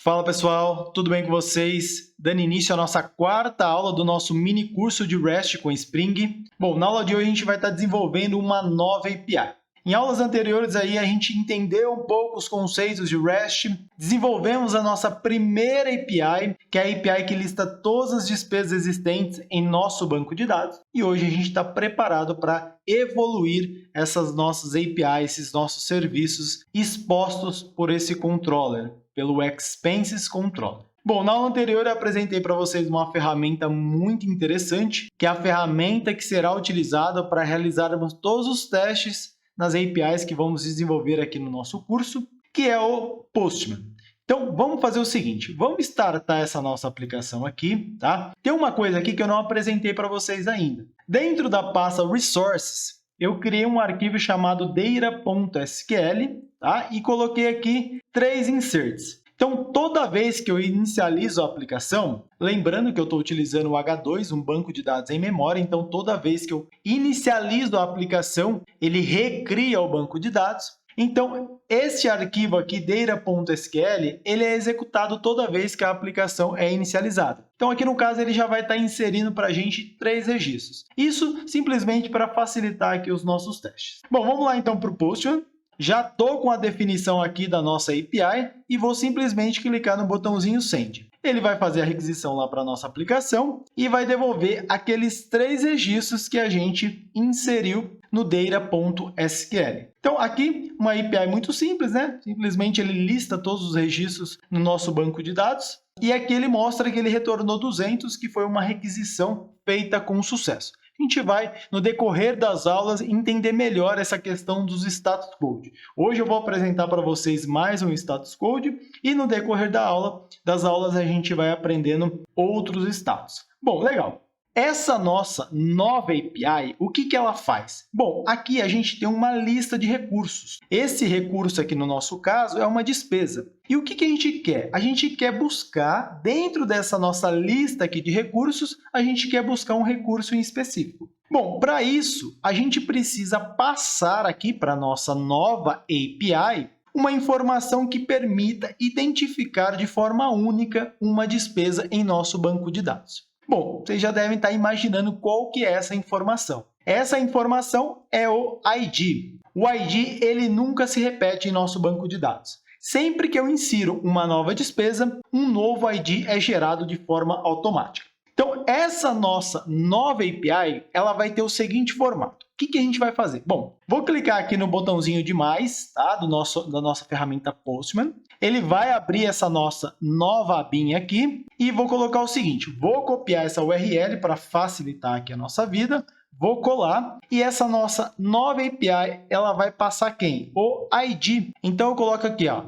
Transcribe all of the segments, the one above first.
Fala pessoal, tudo bem com vocês? Dando início à nossa quarta aula do nosso mini curso de REST com Spring. Bom, na aula de hoje a gente vai estar desenvolvendo uma nova API. Em aulas anteriores aí a gente entendeu um pouco os conceitos de REST, desenvolvemos a nossa primeira API, que é a API que lista todas as despesas existentes em nosso banco de dados, e hoje a gente está preparado para evoluir essas nossas APIs, esses nossos serviços expostos por esse controller, pelo Expenses Controller. Bom, na aula anterior eu apresentei para vocês uma ferramenta muito interessante, que é a ferramenta que será utilizada para realizarmos todos os testes nas APIs que vamos desenvolver aqui no nosso curso, que é o Postman. Então, vamos fazer o seguinte, vamos startar essa nossa aplicação aqui, tá? Tem uma coisa aqui que eu não apresentei para vocês ainda. Dentro da pasta Resources, eu criei um arquivo chamado data.sql, tá? E coloquei aqui 3 inserts. Então, toda vez que eu inicializo a aplicação, lembrando que eu estou utilizando o H2, um banco de dados em memória, então toda vez que eu inicializo a aplicação, ele recria o banco de dados. Então, esse arquivo aqui, data.sql, ele é executado toda vez que a aplicação é inicializada. Então, aqui no caso, ele já vai estar inserindo para a gente 3 registros. Isso simplesmente para facilitar aqui os nossos testes. Bom, vamos lá então para o Postman. Já estou com a definição aqui da nossa API e vou simplesmente clicar no botãozinho Send. Ele vai fazer a requisição lá para a nossa aplicação e vai devolver aqueles 3 registros que a gente inseriu no data.sql. Então, aqui, uma API muito simples, né? Simplesmente ele lista todos os registros no nosso banco de dados e aqui ele mostra que ele retornou 200, que foi uma requisição feita com sucesso. A gente vai, no decorrer das aulas, entender melhor essa questão dos status code. Hoje eu vou apresentar para vocês mais um status code e no decorrer das aulas a gente vai aprendendo outros status. Bom, legal. Essa nossa nova API, o que ela faz? Bom, aqui a gente tem uma lista de recursos. Esse recurso aqui, no nosso caso, é uma despesa. E o que a gente quer? A gente quer buscar, dentro dessa nossa lista aqui de recursos, a gente quer buscar um recurso em específico. Bom, para isso, a gente precisa passar aqui para a nossa nova API uma informação que permita identificar de forma única uma despesa em nosso banco de dados. Bom, vocês já devem estar imaginando qual que é essa informação. Essa informação é o ID. O ID ele nunca se repete em nosso banco de dados. Sempre que eu insiro uma nova despesa, um novo ID é gerado de forma automática. Então, essa nossa nova API ela vai ter o seguinte formato. O que a gente vai fazer? Bom, vou clicar aqui no botãozinho de mais, tá? da nossa ferramenta Postman. Ele vai abrir essa nossa nova abinha aqui e vou colocar o seguinte, vou copiar essa URL para facilitar aqui a nossa vida, vou colar e essa nossa nova API ela vai passar quem? O ID. Então, eu coloco aqui, ó,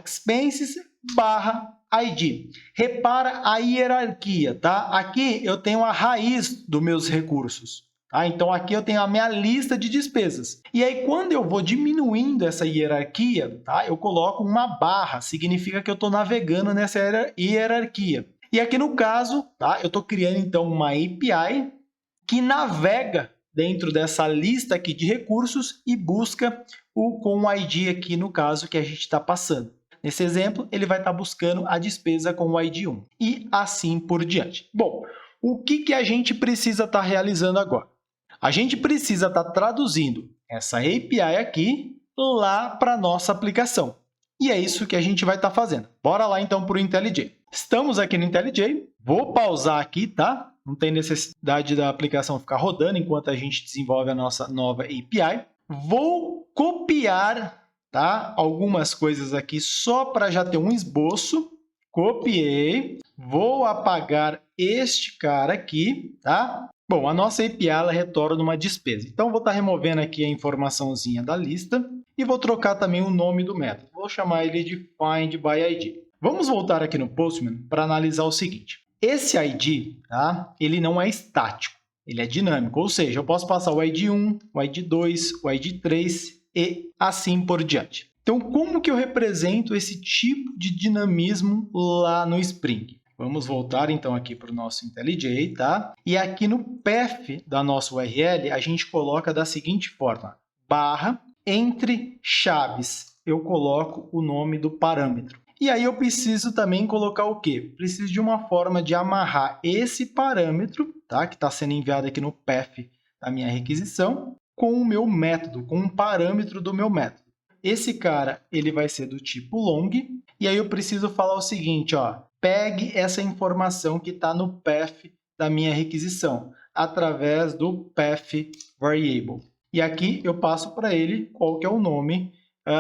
/expenses /ID. Repara a hierarquia, tá? Aqui eu tenho a raiz dos meus recursos. Tá? Então, aqui eu tenho a minha lista de despesas. E aí, quando eu vou diminuindo essa hierarquia, tá? Eu coloco uma barra, significa que eu estou navegando nessa hierarquia. E aqui no caso, tá? Eu estou criando então uma API que navega dentro dessa lista aqui de recursos e busca com o ID aqui no caso que a gente está passando. Nesse exemplo, ele vai estar buscando a despesa com o ID 1 e assim por diante. Bom, o que a gente precisa estar realizando agora? A gente precisa estar traduzindo essa API aqui lá para a nossa aplicação. E é isso que a gente vai estar fazendo. Bora lá então para o IntelliJ. Estamos aqui no IntelliJ. Vou pausar aqui, tá? Não tem necessidade da aplicação ficar rodando enquanto a gente desenvolve a nossa nova API. Vou copiar, tá? Algumas coisas aqui só para já ter um esboço. Copiei. Vou apagar este cara aqui, tá? Bom, a nossa API ela retorna uma despesa. Então, vou estar removendo aqui a informaçãozinha da lista e vou trocar também o nome do método. Vou chamar ele de FindById. Vamos voltar aqui no Postman para analisar o seguinte. Esse ID, tá? Ele não é estático, ele é dinâmico. Ou seja, eu posso passar o ID 1, o ID 2, o ID 3 e assim por diante. Então, como que eu represento esse tipo de dinamismo lá no Spring? Vamos voltar, então, aqui para o nosso IntelliJ, tá? E aqui no path da nossa URL, a gente coloca da seguinte forma, /, entre chaves, eu coloco o nome do parâmetro. E aí eu preciso também colocar o quê? Preciso de uma forma de amarrar esse parâmetro, tá? Que está sendo enviado aqui no path da minha requisição, com o meu método, com um parâmetro do meu método. Esse cara ele vai ser do tipo long, e aí eu preciso falar o seguinte, ó, pegue essa informação que está no path da minha requisição, através do path variable. E aqui eu passo para ele qual que é o nome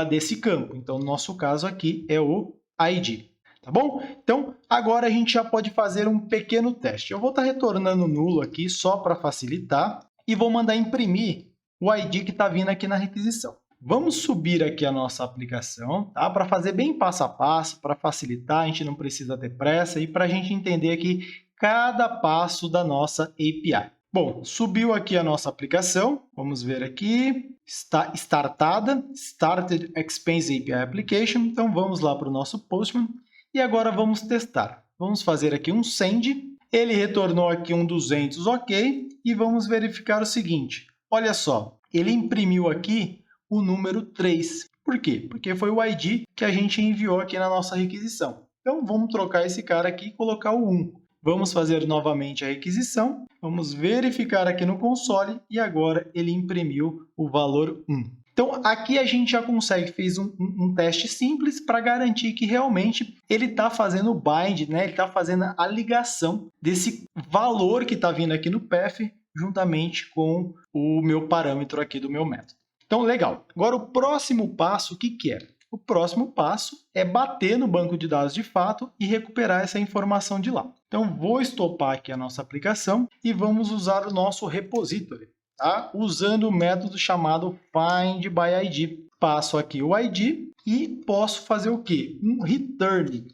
desse campo. Então, no nosso caso aqui é o ID. Tá bom? Então, agora a gente já pode fazer um pequeno teste. Eu vou estar retornando nulo aqui só para facilitar e vou mandar imprimir o ID que está vindo aqui na requisição. Vamos subir aqui a nossa aplicação, tá? Para fazer bem passo a passo, para facilitar, a gente não precisa ter pressa e para a gente entender aqui cada passo da nossa API. Bom, subiu aqui a nossa aplicação, vamos ver aqui, está startada, Started Expense API Application, então vamos lá para o nosso Postman e agora vamos testar. Vamos fazer aqui um send, ele retornou aqui um 200, ok, e vamos verificar o seguinte, olha só, ele imprimiu aqui o número 3. Por quê? Porque foi o ID que a gente enviou aqui na nossa requisição. Então, vamos trocar esse cara aqui e colocar o 1. Vamos fazer novamente a requisição, vamos verificar aqui no console e agora ele imprimiu o valor 1. Então, aqui a gente já consegue, fez um teste simples para garantir que realmente ele está fazendo o bind, né? Ele está fazendo a ligação desse valor que está vindo aqui no path juntamente com o meu parâmetro aqui do meu método. Então, legal. Agora, o próximo passo, o que que é? O próximo passo é bater no banco de dados de fato e recuperar essa informação de lá. Então, vou estopar aqui a nossa aplicação e vamos usar o nosso repository, tá? Usando o método chamado findById. Passo aqui o ID e posso fazer o quê? Um return,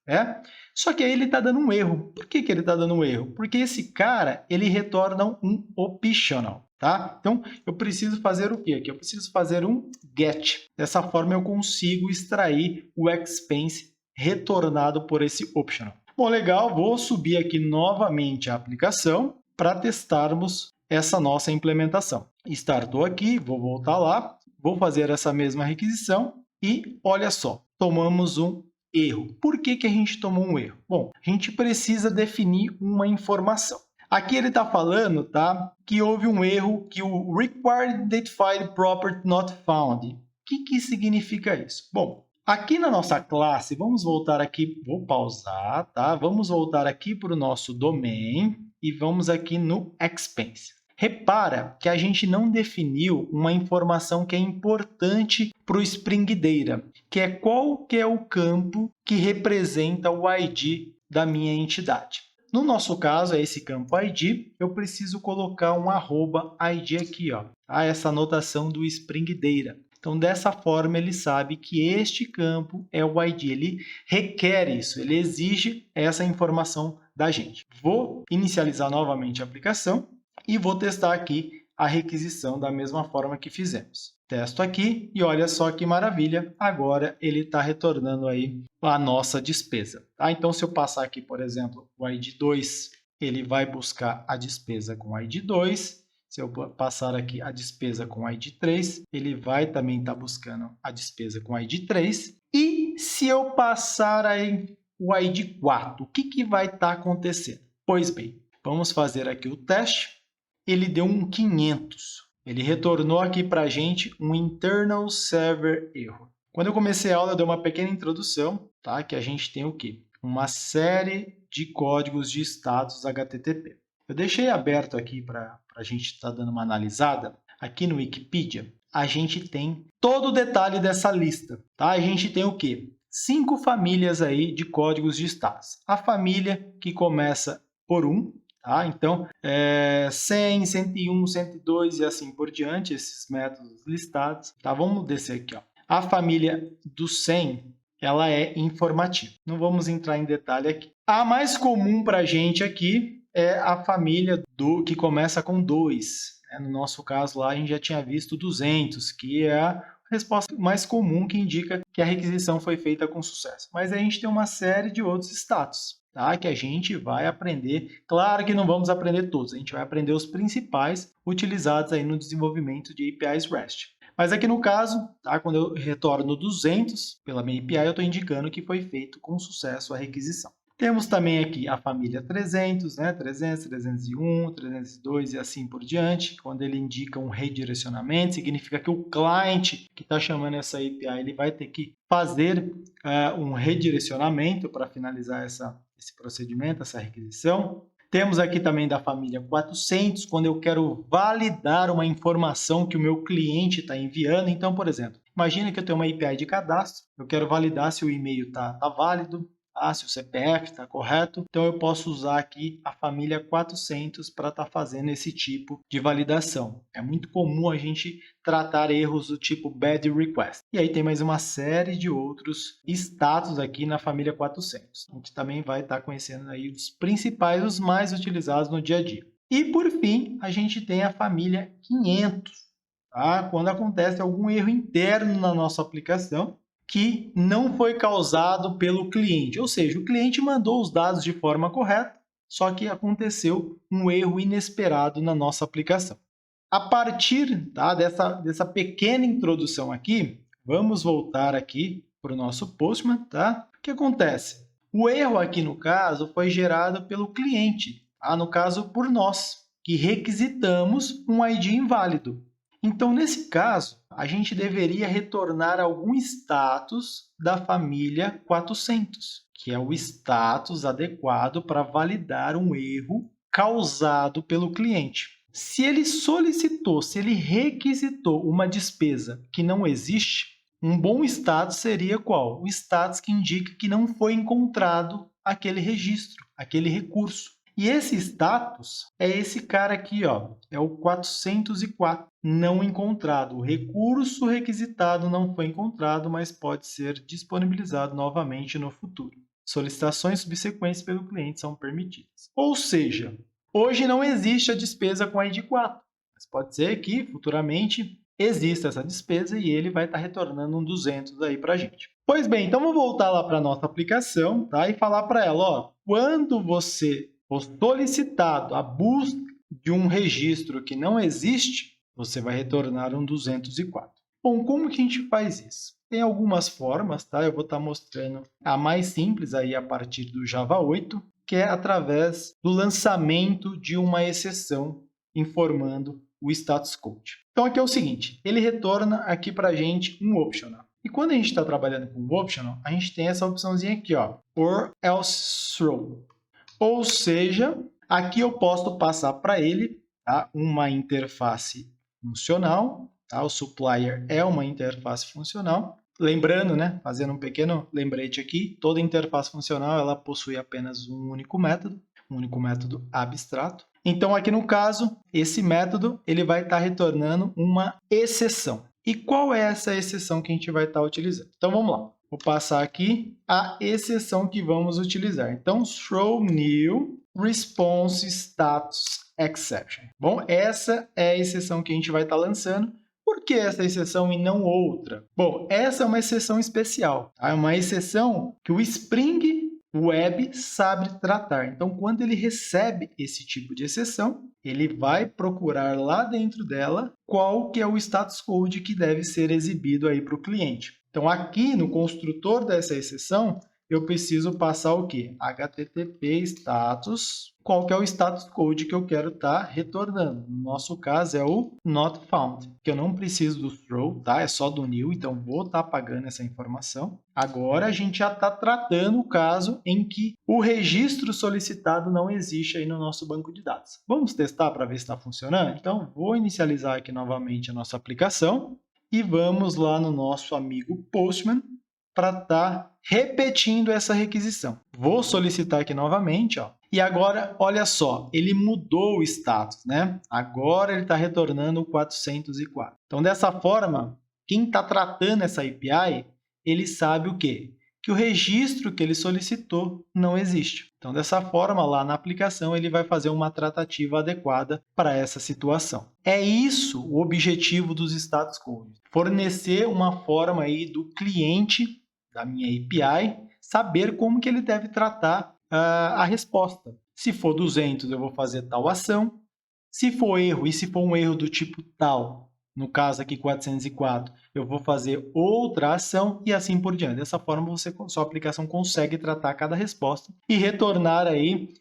né? Só que aí ele está dando um erro. Por que que ele está dando um erro? Porque esse cara, ele retorna um optional. Tá? Então, eu preciso fazer o quê? Aqui eu preciso fazer um get. Dessa forma, eu consigo extrair o expense retornado por esse optional. Bom, legal. Vou subir aqui novamente a aplicação para testarmos essa nossa implementação. Startou aqui, vou voltar lá, vou fazer essa mesma requisição e olha só, tomamos um erro. Por que que a gente tomou um erro? Bom, a gente precisa definir uma informação. Aqui ele está falando, tá, que houve um erro, que o required identified property not found. O que significa isso? Bom, aqui na nossa classe, vamos voltar aqui, vou pausar, tá? Vamos voltar aqui para o nosso domain e vamos aqui no expense. Repara que a gente não definiu uma informação que é importante para o Spring Data, que é qual que é o campo que representa o ID da minha entidade. No nosso caso, é esse campo ID, eu preciso colocar um @ID aqui, ó, tá? Essa anotação do Spring Data. Então, dessa forma, ele sabe que este campo é o ID, ele requer isso, ele exige essa informação da gente. Vou inicializar novamente a aplicação e vou testar aqui a requisição da mesma forma que fizemos. Testo aqui e olha só que maravilha, agora ele está retornando aí a nossa despesa. Tá? Então, se eu passar aqui, por exemplo, o ID2, ele vai buscar a despesa com ID2. Se eu passar aqui a despesa com ID3, ele vai também estar buscando a despesa com ID3. E se eu passar aí o ID4, o que vai estar acontecendo? Pois bem, vamos fazer aqui o teste. Ele deu um 500. Ele retornou aqui para a gente um internal server error. Quando eu comecei a aula, eu dei uma pequena introdução, tá? Que a gente tem o quê? Uma série de códigos de status HTTP. Eu deixei aberto aqui para a gente estar dando uma analisada. Aqui no Wikipedia, a gente tem todo o detalhe dessa lista. Tá? A gente tem o quê? 5 famílias aí de códigos de status. A família que começa por 1, tá? Então, 100, 101, 102 e assim por diante, esses métodos listados. Tá? Vamos descer aqui. Ó. A família do 100, ela é informativa. Não vamos entrar em detalhe aqui. A mais comum para a gente aqui é a família que começa com 2. No nosso caso, lá a gente já tinha visto 200, que é a resposta mais comum que indica que a requisição foi feita com sucesso. Mas a gente tem uma série de outros status. Tá? Que a gente vai aprender. Claro que não vamos aprender todos, a gente vai aprender os principais utilizados aí no desenvolvimento de APIs REST. Mas aqui no caso, tá? Quando eu retorno 200 pela minha API, eu estou indicando que foi feito com sucesso a requisição. Temos também aqui a família 300, né? 300, 301, 302 e assim por diante. Quando ele indica um redirecionamento, significa que o cliente que está chamando essa API ele vai ter que fazer um redirecionamento para finalizar esse procedimento, essa requisição. Temos aqui também da família 400, quando eu quero validar uma informação que o meu cliente está enviando. Então, por exemplo, imagina que eu tenho uma API de cadastro, eu quero validar se o e-mail está válido, se o CPF está correto. Então, eu posso usar aqui a família 400 para estar fazendo esse tipo de validação. É muito comum a gente tratar erros do tipo bad request. E aí tem mais uma série de outros status aqui na família 400. A gente também vai estar conhecendo aí os principais, os mais utilizados no dia a dia. E, por fim, a gente tem a família 500, tá? Quando acontece algum erro interno na nossa aplicação, que não foi causado pelo cliente, ou seja, o cliente mandou os dados de forma correta, só que aconteceu um erro inesperado na nossa aplicação. A partir dessa pequena introdução aqui, vamos voltar aqui para o nosso Postman. Tá? O que acontece? O erro aqui, no caso, foi gerado pelo cliente, no caso, por nós, que requisitamos um ID inválido. Então, nesse caso, a gente deveria retornar algum status da família 400, que é o status adequado para validar um erro causado pelo cliente. Se ele solicitou, se ele requisitou uma despesa que não existe, um bom status seria qual? O status que indica que não foi encontrado aquele registro, aquele recurso. E esse status é esse cara aqui, ó, é o 404, não encontrado. O recurso requisitado não foi encontrado, mas pode ser disponibilizado novamente no futuro. Solicitações subsequentes pelo cliente são permitidas. Ou seja, hoje não existe a despesa com ID 4, mas pode ser que futuramente exista essa despesa e ele vai estar retornando um 200 aí para a gente. Pois bem, então vou voltar lá para a nossa aplicação, tá? E falar para ela, ó, quando você for solicitado a busca de um registro que não existe, você vai retornar um 204. Bom, como que a gente faz isso? Tem algumas formas, tá? Eu vou estar mostrando a mais simples aí a partir do Java 8, que é através do lançamento de uma exceção informando o status code. Então, aqui é o seguinte, ele retorna aqui para a gente um optional. E quando a gente está trabalhando com o optional, a gente tem essa opçãozinha aqui, ó, or else throw. Ou seja, aqui eu posso passar para ele, tá, uma interface funcional. Tá? O supplier é uma interface funcional. Lembrando, né, fazendo um pequeno lembrete aqui, toda interface funcional ela possui apenas um único método abstrato. Então, aqui no caso, esse método ele vai estar retornando uma exceção. E qual é essa exceção que a gente vai estar utilizando? Então, vamos lá. Vou passar aqui a exceção que vamos utilizar. Então, throw new response status exception. Bom, essa é a exceção que a gente vai estar lançando. Por que essa exceção e não outra? Bom, essa é uma exceção especial. Tá? É uma exceção que o Spring Web sabe tratar. Então, quando ele recebe esse tipo de exceção, ele vai procurar lá dentro dela qual que é o status code que deve ser exibido aí para o cliente. Então, aqui no construtor dessa exceção, eu preciso passar o quê? HTTP status, qual que é o status code que eu quero estar retornando. No nosso caso, é o not found, que eu não preciso do throw, tá? É só do new, então vou estar apagando essa informação. Agora, a gente já está tratando o caso em que o registro solicitado não existe aí no nosso banco de dados. Vamos testar para ver se está funcionando? Então, vou inicializar aqui novamente a nossa aplicação e vamos lá no nosso amigo Postman para estar repetindo essa requisição. Vou solicitar aqui novamente, ó. E agora, olha só, ele mudou o status, né? Agora ele está retornando o 404. Então, dessa forma, quem está tratando essa API, ele sabe o quê? Que o registro que ele solicitou não existe. Então, dessa forma, lá na aplicação, ele vai fazer uma tratativa adequada para essa situação. É isso o objetivo dos status codes. Fornecer uma forma aí do cliente da minha API saber como que ele deve tratar a resposta. Se for 200, eu vou fazer tal ação. Se for erro, e se for um erro do tipo tal, no caso aqui 404, eu vou fazer outra ação e assim por diante. Dessa forma, sua aplicação consegue tratar cada resposta e retornar aí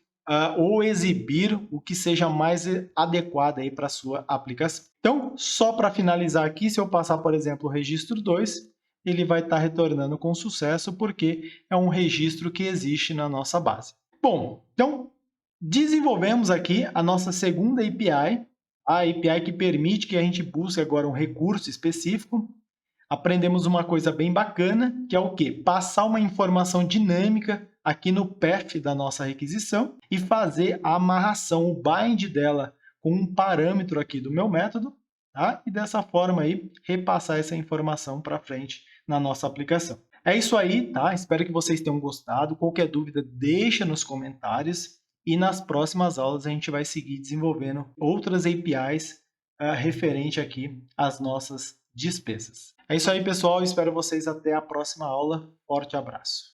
ou exibir o que seja mais adequado aí para a sua aplicação. Então, só para finalizar aqui, se eu passar, por exemplo, o registro 2, ele vai estar retornando com sucesso porque é um registro que existe na nossa base. Bom, então, desenvolvemos aqui a nossa segunda API, a API que permite que a gente busque agora um recurso específico. Aprendemos uma coisa bem bacana, que é o quê? Passar uma informação dinâmica aqui no path da nossa requisição e fazer a amarração, o bind dela com um parâmetro aqui do meu método, tá? E dessa forma aí, repassar essa informação para frente na nossa aplicação. É isso aí, tá? Espero que vocês tenham gostado. Qualquer dúvida, deixa nos comentários. E nas próximas aulas a gente vai seguir desenvolvendo outras APIs referente aqui às nossas despesas. É isso aí, pessoal. Espero vocês até a próxima aula. Forte abraço.